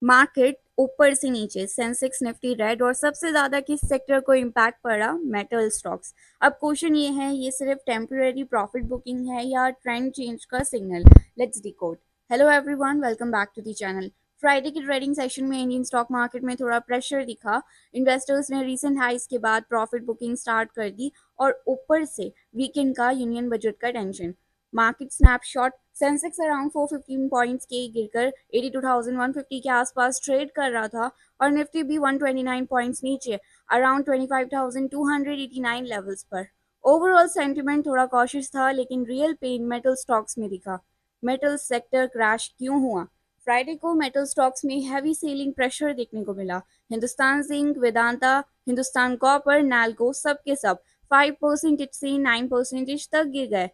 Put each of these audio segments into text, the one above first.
Market ऊपर से नीचे, सेंसेक्स निफ्टी रेड और सबसे ज्यादा किस सेक्टर को इम्पैक्ट पड़ा? Metal stocks. अब क्वेश्चन ये है, ये सिर्फ टेम्पररी प्रॉफिट बुकिंग है या ट्रेंड चेंज का signal? Let's decode. Hello everyone, welcome back to the channel. Friday की ट्रेडिंग सेशन में इंडियन स्टॉक मार्केट में थोड़ा प्रेशर दिखा। इन्वेस्टर्स ने रीसेंट हाइस के बाद प्रॉफिट बुकिंग स्टार्ट कर दी और ऊपर से वीकेंड का यूनियन बजट का tension. Market snapshot, Sensex around 415 points के गिरकर 82,150 के आसपास ट्रेड कर रहा था और निफ्टी भी 129 पॉइंट्स नीचे अराउंड 25,289 लेवल्स पर। ओवरऑल सेंटिमेंट थोड़ा कॉशियस था, लेकिन रियल पेन मेटल स्टॉक्स में दिखा। मेटल सेक्टर क्रैश क्यों हुआ? फ्राइडे को मेटल स्टॉक्स में हैवी सेलिंग प्रेशर देखने को मिला। हिंदुस्तान जिंक, वेदांता, हिंदुस्तान कॉपर, नैल्को सब के सब 5% से 9% तक गिर गए।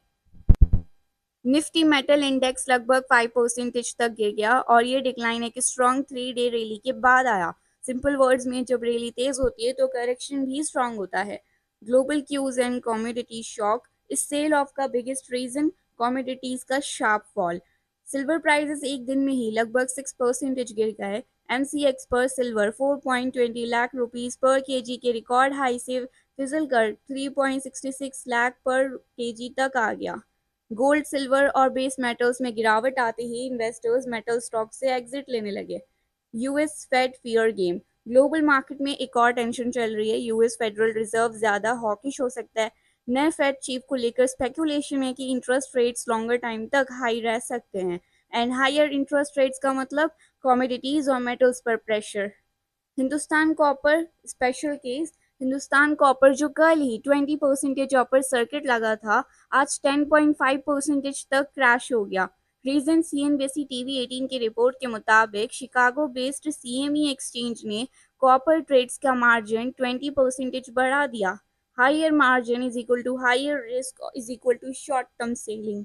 निफ्टी मेटल इंडेक्स लगभग 5% तक गिर गया और ये डिक्लाइन एक स्ट्रॉन्ग 3 डे रैली के बाद आया। सिंपल वर्ड्स में, जब रैली तेज होती है तो करेक्शन भी स्ट्रॉन्ग होता है। Global cues and commodity shock, इस सेल ऑफ का बिगेस्ट रीजन कमोडिटीज का शार्प फॉल। सिल्वर प्राइसेस एक दिन में ही लगभग 6% गिर गए। एमसीएक्स पर सिल्वर 4.20 लाख रुपीस पर केजी के रिकॉर्ड हाई से फिसल कर 3.66 लाख पर केजी तक आ गया। गोल्ड, सिल्वर और बेस मेटल्स में गिरावट आते ही इन्वेस्टर्स मेटल स्टॉक से एग्जिट लेने लगे। US Fed fear game, global market में एक और टेंशन चल रही है। यूएस फेडरल रिजर्व ज्यादा हॉकिश हो सकता है। नए फेड चीफ को लेकर स्पेकुलेशन है कि इंटरेस्ट रेट्स लॉन्गर टाइम तक हाई रह सकते हैं एंड हायर इंटरेस्ट रेट्स का मतलब कमोडिटीज और मेटल्स पर pressure. Hindustan copper special case, Hindustan copper जो कल ही 20% अपर सर्किट लगा था, आज 10.5% तक क्रैश हो गया। रीजन सीएनबीसी टीवी 18 की रिपोर्ट के मुताबिक शिकागो बेस्ड सीएमई एक्सचेंज ने कॉपर ट्रेड्स का मार्जिन 20% बढ़ा दिया। Higher margin is equal to higher risk is equal to short term selling.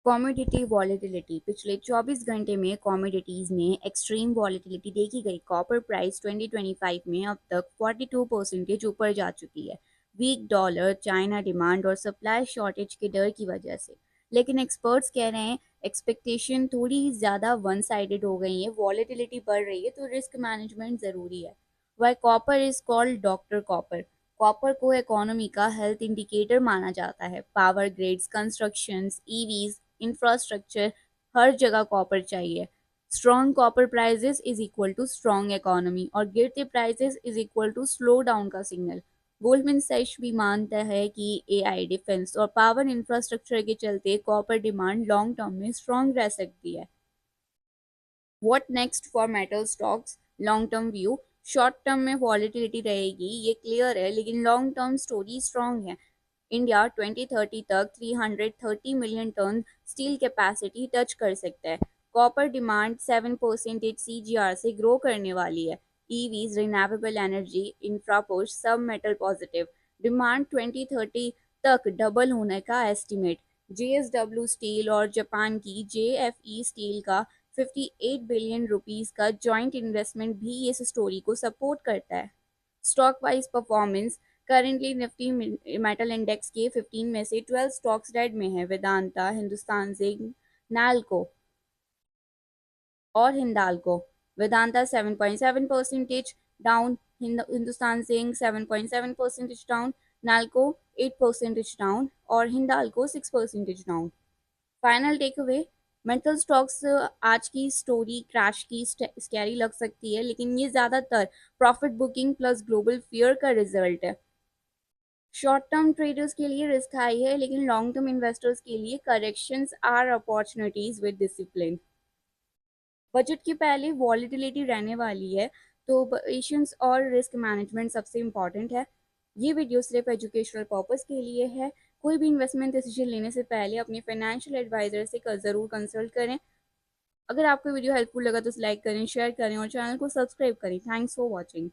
Commodity volatility, पिछले 24 घंटे में कमोडिटीज में एक्सट्रीम वॉलेटिलिटी देखी गई। कॉपर प्राइस 2025 में अब तक 42% ऊपर जा चुकी है। वीक डॉलर, चाइना डिमांड और सप्लाई शॉर्टेज के डर की वजह से। लेकिन एक्सपर्ट्स कह रहे हैं एक्सपेक्टेशन थोड़ी ज़्यादा वन साइडेड हो गई है। वॉलेटिलिटी बढ़ रही है तो रिस्क मैनेजमेंट ज़रूरी है। Why copper is called doctor copper. Copper को इकोनॉमी का हेल्थ इंडिकेटर माना जाता है। Power grids, constructions, EVs, infrastructure, हर जगह कॉपर चाहिए। Strong copper prices is equal to strong economy और गिरते prices is equal to slow down का सिग्नल। गोल्डमैन सैच भी मानता है कि एआई, डिफेंस और पावर इंफ्रास्ट्रक्चर के चलते कॉपर डिमांड लॉन्ग टर्म में स्ट्रॉन्ग रह सकती है। What next for metal stocks? Long term view, short term में वॉलेटिलिटी रहेगी, ये क्लियर है, लेकिन लॉन्ग टर्म स्टोरी स्ट्रॉन्ग है। इंडिया 2030 तक 330 million ton steel capacity touch कर सकता है। कॉपर डिमांड 7% सीजीआर से ग्रो करने वाली है। EVs, renewable energy, infra push, सब मेटल पॉजिटिव। डिमांड 2030 तक डबल होने का एस्टिमेट। जेएसडब्ल्यू स्टील और जापान की जेएफई स्टील का 58 बिलियन रुपीस का जॉइंट इन्वेस्टमेंट भी इस स्टोरी को सपोर्ट करता है। Stock wise performance, currently Nifty metal index के 15 में से 12 स्टॉक्स रेड में है। वेदांता, हिंदुस्तान जिंक, नाल्को और Hindalco. Vedanta 7.7% down, Hindustan Zinc 7.7% down, NALCO 8% down और Hindalco 6% down. Final take away, metal stocks आज की स्टोरी क्रैश की स्कैरी लग सकती है, लेकिन ये ज़्यादातर profit booking plus global fear का रिजल्ट है। शॉर्ट टर्म ट्रेडर्स के लिए रिस्क हाई है, लेकिन लॉन्ग टर्म इन्वेस्टर्स के लिए corrections are opportunities with discipline. Budget के पहले वॉलीटिलिटी रहने वाली है, तो पेशेंस और रिस्क मैनेजमेंट सबसे इम्पॉर्टेंट है। ये वीडियो सिर्फ एजुकेशनल पर्पस के लिए है। कोई भी इन्वेस्टमेंट डिसीजन लेने से पहले अपने फाइनेंशियल एडवाइजर से ज़रूर कंसल्ट करें। अगर आपको वीडियो हेल्पफुल लगा तो लाइक करें, शेयर करें और चैनल को सब्सक्राइब करें। Thanks for watching.